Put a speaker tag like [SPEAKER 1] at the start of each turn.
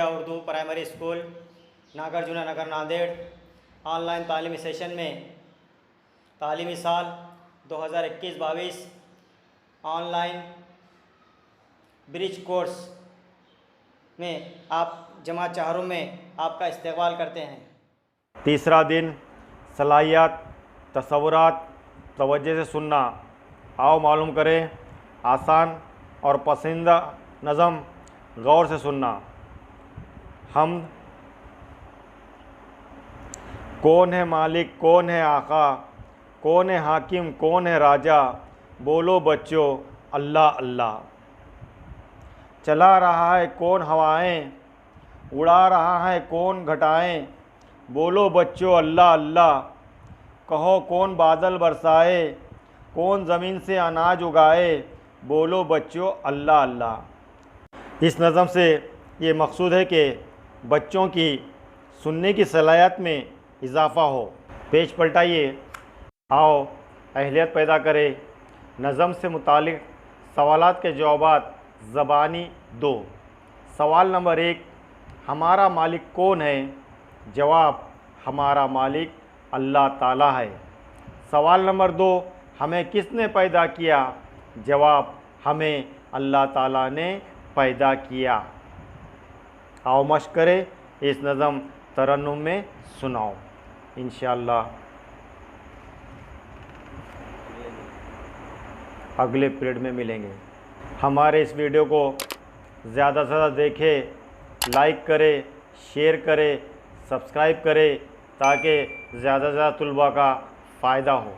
[SPEAKER 1] Urdu primary school Nagarjuna Nagar Nanded on line تعلیمی session میں تعلیمی سال 2021-22 آن لائن برج کورس میں آپ جماعت چہارم میں آپ کا استقبال کرتے ہیں۔
[SPEAKER 2] تیسرا دن صلاحیت، تصورات، توجہ سے سننا۔ آؤ معلوم کریں آسان اور پسندیدہ نظم غور سے سننا۔ حمد۔ کون ہے مالک، کون ہے آقا، کون ہے حاکم، کون ہے راجا، بولو بچوں اللہ اللہ۔ چلا رہا ہے کون ہوائیں، اڑا رہا ہے کون گھٹائیں، بولو بچوں اللہ اللہ۔ کہو کون بادل برسائے، کون زمین سے اناج اگائے، بولو بچوں اللہ اللہ۔ اس نظم سے یہ مقصود ہے کہ بچوں کی سننے کی صلاحیت میں اضافہ ہو۔ پیج پلٹائیے، آؤ اہلیت پیدا کرے۔ نظم سے متعلق سوالات کے جوابات زبانی دو۔ سوال نمبر 1، ہمارا مالک کون ہے؟ جواب، ہمارا مالک اللہ تعالیٰ ہے۔ سوال نمبر 2، ہمیں کس نے پیدا کیا؟ جواب، ہمیں اللہ تعالیٰ نے پیدا کیا۔ آؤ مشق کریں، اس نظم ترنم میں سناؤ انشاءاللہ۔ اگلے پیریڈ میں ملیں گے۔ ہمارے اس ویڈیو کو زیادہ سے زیادہ دیکھیں، لائک کرے، شیئر کرے، سبسکرائب کرے تاکہ زیادہ سے زیادہ طلباء کا فائدہ ہو۔